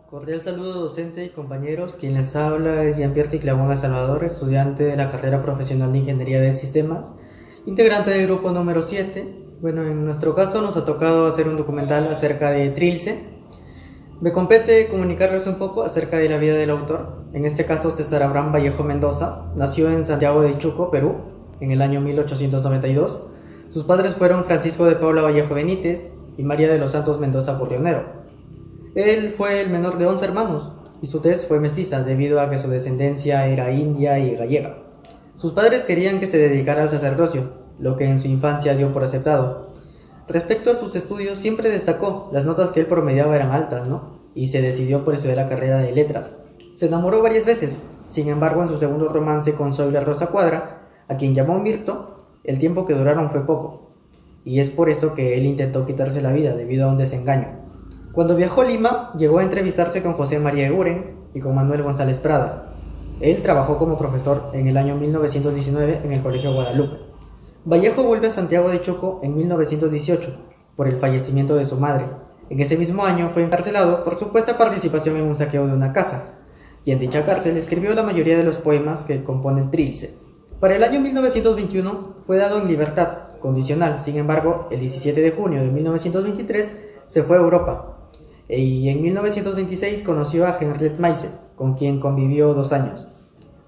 Cordial saludo docente y compañeros, quien les habla es Jean-Pierre Ticlahuanga Salvador, estudiante de la carrera profesional de Ingeniería de Sistemas, integrante del grupo número 7. Bueno, en nuestro caso nos ha tocado hacer un documental acerca de Trilce. Me compete comunicarles un poco acerca de la vida del autor. En este caso, César Abraham Vallejo Mendoza nació en Santiago de Chuco, Perú, en el año 1892. Sus padres fueron Francisco de Paula Vallejo Benítez y María de los Santos Mendoza Porrionero. Él fue el menor de 11 hermanos y su tez fue mestiza debido a que su descendencia era india y gallega. Sus padres querían que se dedicara al sacerdocio, lo que en su infancia dio por aceptado. Respecto a sus estudios, siempre destacó, las notas que él promediaba eran altas, ¿no? Y se decidió por estudiar la carrera de letras. Se enamoró varias veces, sin embargo en su segundo romance con Zoila Rosa Cuadra, a quien llamó Mirto, el tiempo que duraron fue poco. Y es por eso que él intentó quitarse la vida debido a un desengaño. Cuando viajó a Lima, llegó a entrevistarse con José María Eguren y con Manuel González Prada. Él trabajó como profesor en el año 1919 en el Colegio Guadalupe. Vallejo vuelve a Santiago de Chuco en 1918 por el fallecimiento de su madre. En ese mismo año fue encarcelado por supuesta participación en un saqueo de una casa, y en dicha cárcel escribió la mayoría de los poemas que componen Trilce. Para el año 1921 fue dado en libertad condicional, sin embargo, el 17 de junio de 1923 se fue a Europa. Y en 1926 conoció a Henriette Meisel, con quien convivió 2 años.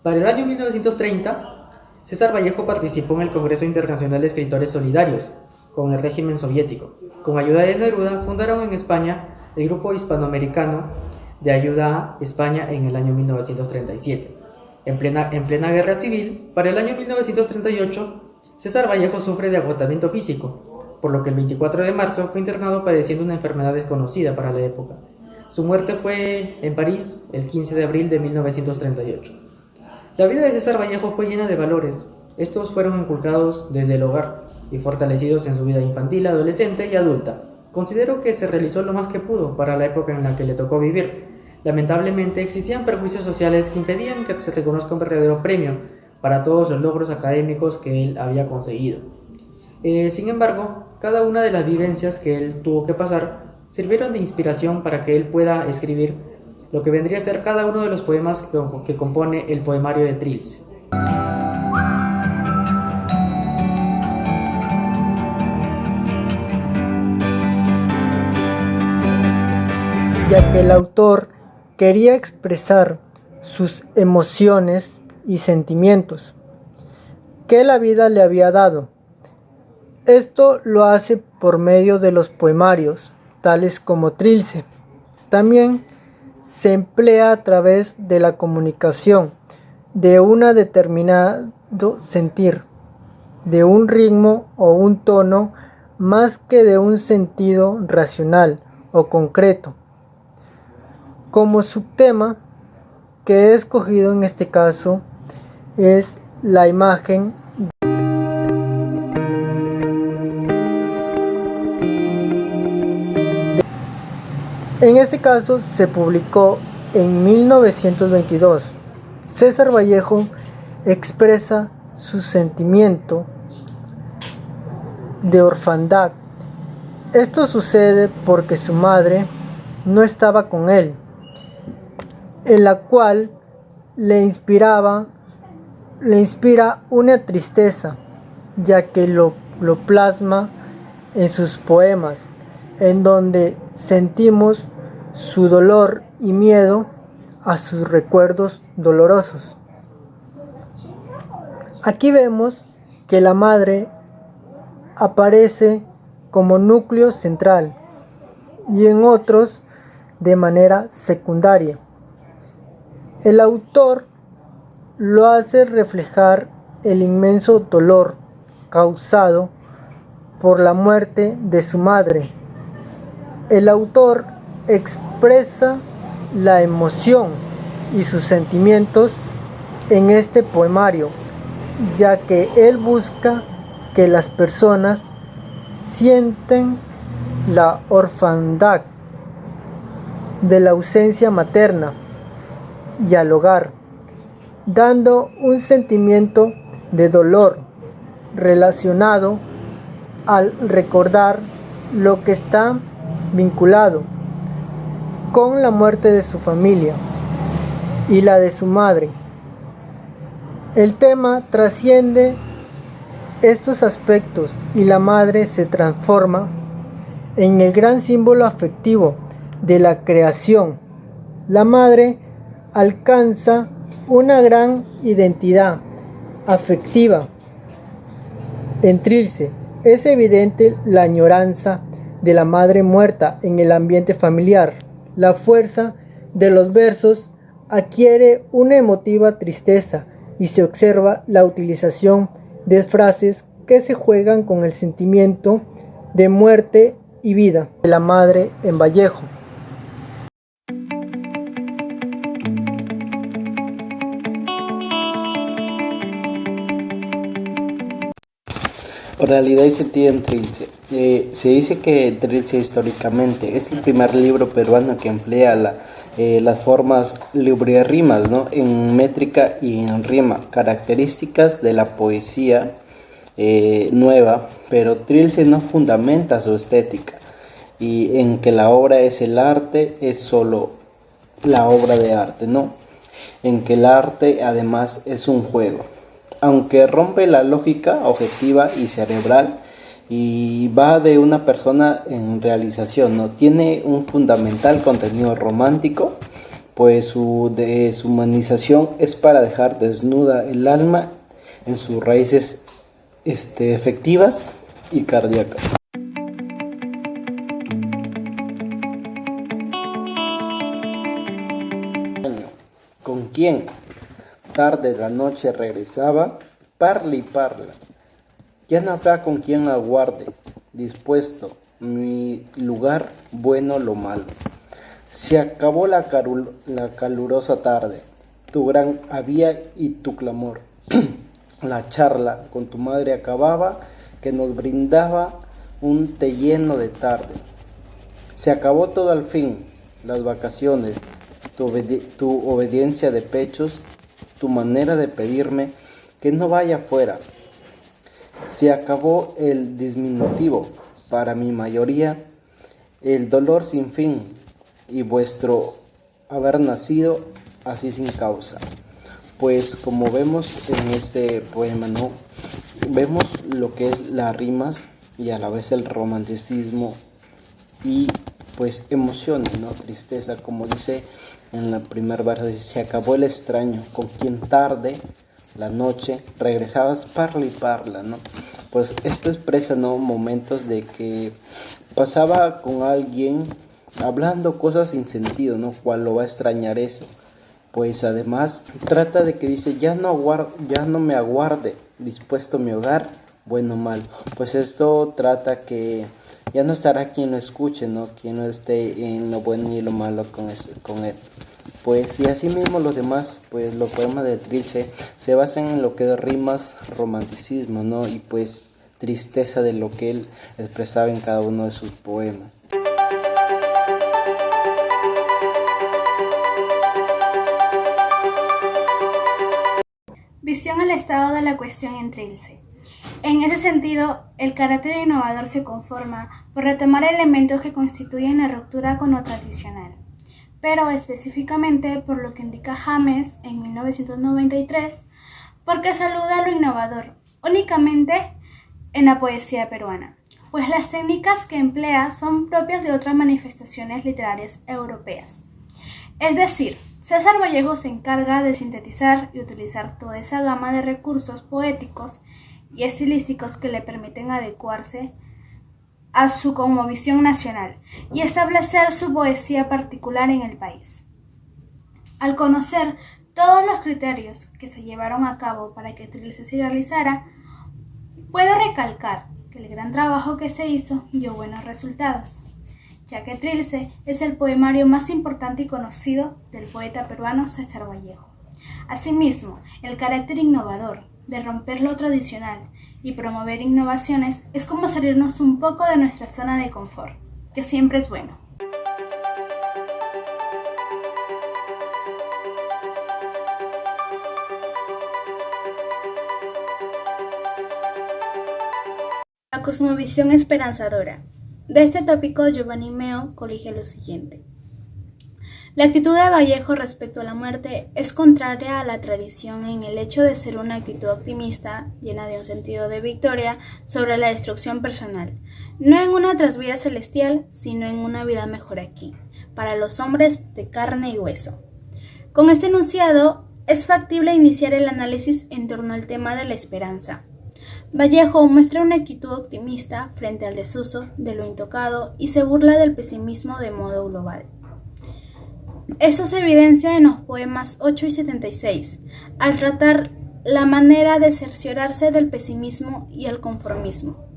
Para el año 1930, César Vallejo participó en el Congreso Internacional de Escritores Solidarios con el régimen soviético. Con ayuda de Neruda, fundaron en España el Grupo Hispanoamericano de Ayuda a España en el año 1937. En plena guerra civil, para el año 1938, César Vallejo sufre de agotamiento físico, por lo que el 24 de marzo fue internado padeciendo una enfermedad desconocida para la época. Su muerte fue en París el 15 de abril de 1938. La vida de César Vallejo fue llena de valores. Estos fueron inculcados desde el hogar y fortalecidos en su vida infantil, adolescente y adulta. Considero que se realizó lo más que pudo para la época en la que le tocó vivir. Lamentablemente existían prejuicios sociales que impedían que se reconozca un verdadero premio para todos los logros académicos que él había conseguido. Sin embargo, cada una de las vivencias que él tuvo que pasar sirvieron de inspiración para que él pueda escribir lo que vendría a ser cada uno de los poemas que compone el poemario de Trilce. Ya que el autor quería expresar sus emociones y sentimientos que la vida le había dado. Esto lo hace por medio de los poemarios, tales como Trilce. También se emplea a través de la comunicación de un determinado sentir, de un ritmo o un tono, más que de un sentido racional o concreto. Como subtema que he escogido en este caso es la imagen. En este caso se publicó en 1922. César Vallejo expresa su sentimiento de orfandad. Esto sucede porque su madre no estaba con él, en la cual le inspira una tristeza, ya que lo plasma en sus poemas, en donde sentimos su dolor y miedo a sus recuerdos dolorosos. Aquí vemos que la madre aparece como núcleo central y en otros de manera secundaria. El autor lo hace reflejar el inmenso dolor causado por la muerte de su madre. El autor expresa la emoción y sus sentimientos en este poemario, ya que él busca que las personas sienten la orfandad de la ausencia materna y al hogar, dando un sentimiento de dolor relacionado al recordar lo que está vinculado con la muerte de su familia y la de su madre. El tema trasciende estos aspectos y la madre se transforma en el gran símbolo afectivo de la creación. La madre alcanza una gran identidad afectiva en Trilce. Es evidente la añoranza de la madre muerta en el ambiente familiar. La fuerza de los versos adquiere una emotiva tristeza y se observa la utilización de frases que se juegan con el sentimiento de muerte y vida de la madre en Vallejo. Oralidad y sentido en Trilce. Se dice que Trilce históricamente es el primer libro peruano que emplea las formas libriarrimas, ¿no?, en métrica y en rima, características de la poesía nueva, pero Trilce no fundamenta su estética y en que la obra es el arte, es solo la obra de arte, no, en que el arte además es un juego, aunque rompe la lógica objetiva y cerebral y va de una persona en realización, ¿no? Tiene un fundamental contenido romántico, pues su deshumanización es para dejar desnuda el alma en sus raíces efectivas y cardíacas. ¿Con quién? Tarde la noche regresaba, parla y parla. Ya no habrá con quien aguarde, dispuesto mi lugar, bueno lo malo. Se acabó la calurosa tarde, tu gran avía y tu clamor. La charla con tu madre acababa, que nos brindaba un té lleno de tarde. Se acabó todo al fin, las vacaciones, tu obediencia de pechos, tu manera de pedirme que no vaya fuera. Se acabó el diminutivo, para mi mayoría, el dolor sin fin, y vuestro haber nacido así sin causa. Pues como vemos en este poema, ¿no?, vemos lo que es las rimas y a la vez el romanticismo y pues emociones, ¿no?, tristeza, como dice en la primer verso, dice: se acabó el extraño, con quien tarde la noche regresabas, parla y parla, ¿no? Pues esto expresa, ¿no?, momentos de que pasaba con alguien hablando cosas sin sentido, ¿no? ¿Cuál lo va a extrañar eso? Pues además trata de que dice: ya no me aguarde, dispuesto mi hogar, bueno o mal. Pues esto trata que ya no estará quien lo escuche, ¿no?, quien no esté en lo bueno y lo malo con él. Pues y así mismo los demás, pues los poemas de Trilce se basan en lo que es rimas, romanticismo, ¿no?, y pues tristeza de lo que él expresaba en cada uno de sus poemas. Visión al estado de la cuestión en Trilce. En ese sentido, el carácter innovador se conforma por retomar elementos que constituyen la ruptura con lo tradicional, pero específicamente por lo que indica James en 1993, porque saluda lo innovador únicamente en la poesía peruana, pues las técnicas que emplea son propias de otras manifestaciones literarias europeas. Es decir, César Vallejo se encarga de sintetizar y utilizar toda esa gama de recursos poéticos y estilísticos que le permiten adecuarse a su cosmovisión nacional y establecer su poesía particular en el país. Al conocer todos los criterios que se llevaron a cabo para que Trilce se realizara, puedo recalcar que el gran trabajo que se hizo dio buenos resultados, ya que Trilce es el poemario más importante y conocido del poeta peruano César Vallejo. Asimismo, el carácter innovador de romper lo tradicional y promover innovaciones es como salirnos un poco de nuestra zona de confort, que siempre es bueno. La cosmovisión esperanzadora. De este tópico, Giovanni Meo colige lo siguiente. La actitud de Vallejo respecto a la muerte es contraria a la tradición en el hecho de ser una actitud optimista, llena de un sentido de victoria sobre la destrucción personal, no en una trasvida celestial, sino en una vida mejor aquí, para los hombres de carne y hueso. Con este enunciado, es factible iniciar el análisis en torno al tema de la esperanza. Vallejo muestra una actitud optimista frente al desuso de lo intocado y se burla del pesimismo de modo global. Eso se evidencia en los poemas 8 y 76, al tratar la manera de cerciorarse del pesimismo y el conformismo.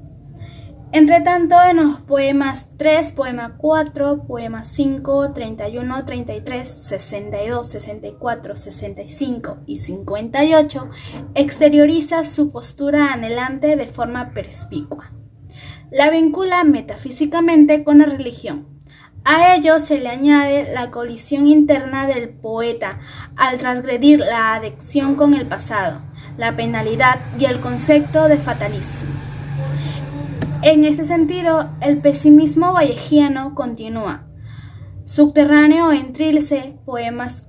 Entre tanto, en los poemas 3, poema 4, poema 5, 31, 33, 62, 64, 65 y 58, exterioriza su postura anhelante de forma perspicua. La vincula metafísicamente con la religión. A ello se le añade la colisión interna del poeta al transgredir la adicción con el pasado, la penalidad y el concepto de fatalismo. En este sentido, el pesimismo vallejiano continúa, subterráneo en Trilce, poemas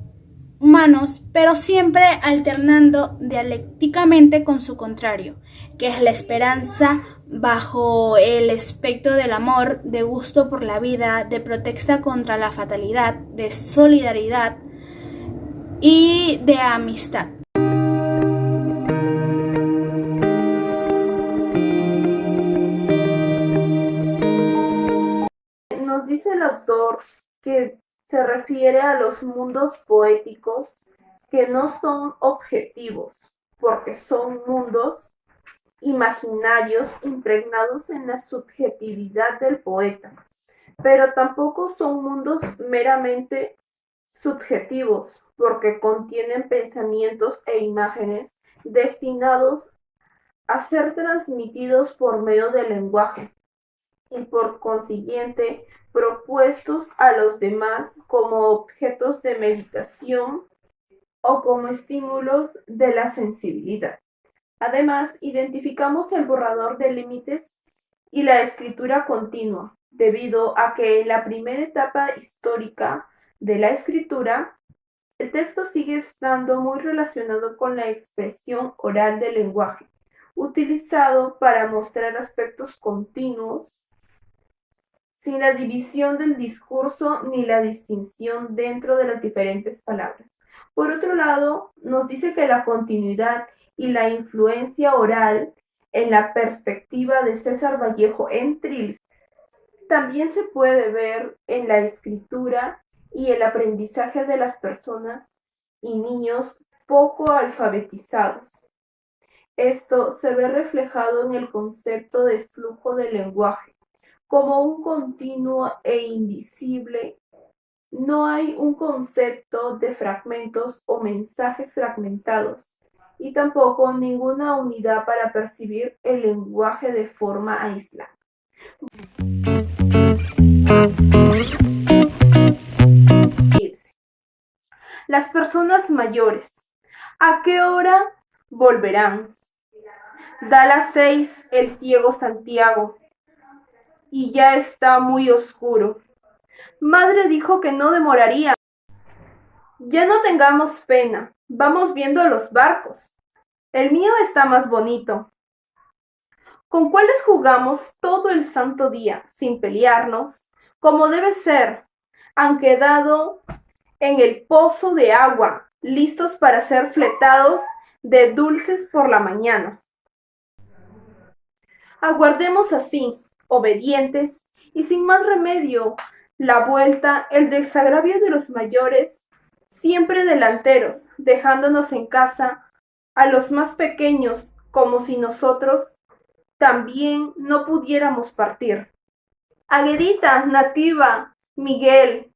humanos, pero siempre alternando dialécticamente con su contrario, que es la esperanza bajo el espectro del amor, de gusto por la vida, de protesta contra la fatalidad, de solidaridad y de amistad. Nos dice el autor que se refiere a los mundos poéticos que no son objetivos, porque son mundos imaginarios impregnados en la subjetividad del poeta, pero tampoco son mundos meramente subjetivos, porque contienen pensamientos e imágenes destinados a ser transmitidos por medio del lenguaje y por consiguiente propuestos a los demás como objetos de meditación o como estímulos de la sensibilidad. Además, identificamos el borrador de límites y la escritura continua, debido a que en la primera etapa histórica de la escritura, el texto sigue estando muy relacionado con la expresión oral del lenguaje, utilizado para mostrar aspectos continuos, sin la división del discurso ni la distinción dentro de las diferentes palabras. Por otro lado, nos dice que la continuidad y la influencia oral en la perspectiva de César Vallejo en Trilce también se puede ver en la escritura y el aprendizaje de las personas y niños poco alfabetizados. Esto se ve reflejado en el concepto de flujo del lenguaje, como un continuo e invisible. No hay un concepto de fragmentos o mensajes fragmentados, y tampoco ninguna unidad para percibir el lenguaje de forma aislada. Las personas mayores, ¿a qué hora volverán? Da las 6 el ciego Santiago, y ya está muy oscuro. Madre dijo que no demoraría. Ya no tengamos pena, vamos viendo los barcos. El mío está más bonito. ¿Con cuáles jugamos todo el santo día, sin pelearnos? Como debe ser, han quedado en el pozo de agua, listos para ser fletados de dulces por la mañana. Aguardemos así, obedientes y sin más remedio, la vuelta, el desagravio de los mayores, siempre delanteros, dejándonos en casa a los más pequeños, como si nosotros también no pudiéramos partir. Aguedita, Nativa, Miguel,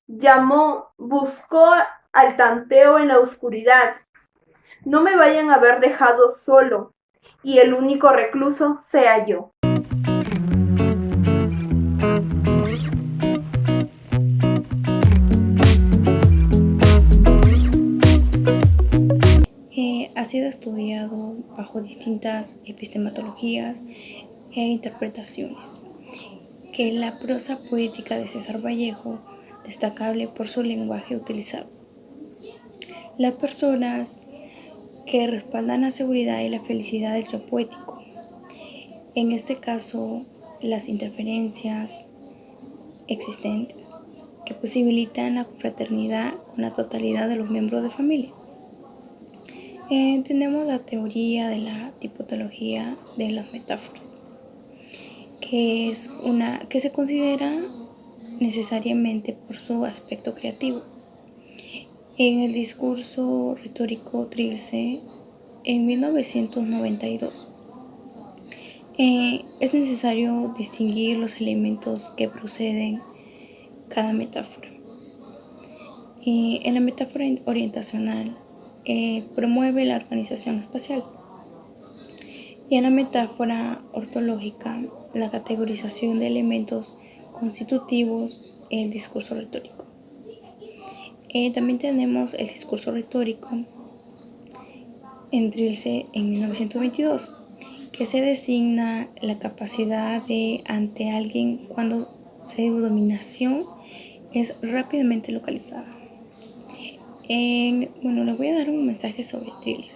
llamó, buscó al tanteo en la oscuridad. No me vayan a haber dejado solo, y el único recluso sea yo. Ha sido estudiado bajo distintas epistemologías e interpretaciones, que la prosa poética de César Vallejo, destacable por su lenguaje utilizado. Las personas que respaldan la seguridad y la felicidad del yo poético. En este caso, las interferencias existentes que posibilitan la fraternidad con la totalidad de los miembros de familia. Tenemos la teoría de la tipología de las metáforas, que se considera necesariamente por su aspecto creativo. En el discurso retórico Trilce, en 1992, es necesario distinguir los elementos que proceden cada metáfora. En la metáfora orientacional promueve la organización espacial, y en la metáfora ortológica la categorización de elementos constitutivos el discurso retórico. También tenemos el discurso retórico en Trilce en 1922, que se designa la capacidad de ante alguien cuando pseudodominación es rápidamente localizada. Les voy a dar un mensaje sobre Trilce.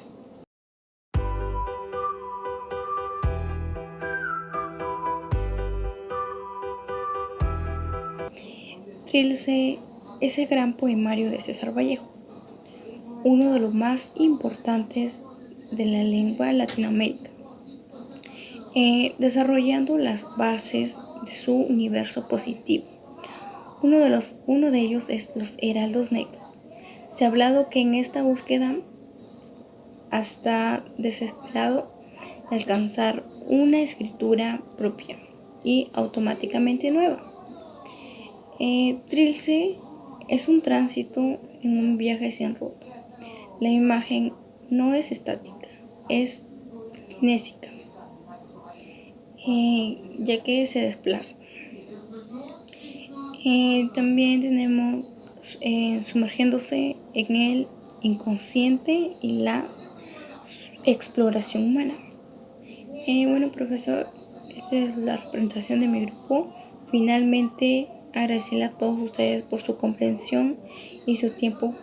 Trilce es el gran poemario de César Vallejo, uno de los más importantes de la lengua latinoamérica, desarrollando las bases de su universo positivo. Uno de ellos es los heraldos negros. Se ha hablado que en esta búsqueda hasta desesperado de alcanzar una escritura propia y automáticamente nueva. Trilce es un tránsito en un viaje sin ruta. La imagen no es estática, es kinésica, ya que se desplaza. También tenemos sumergiéndose en el inconsciente y la exploración humana. Profesor, esta es la representación de mi grupo. Finalmente, agradecerle a todos ustedes por su comprensión y su tiempo.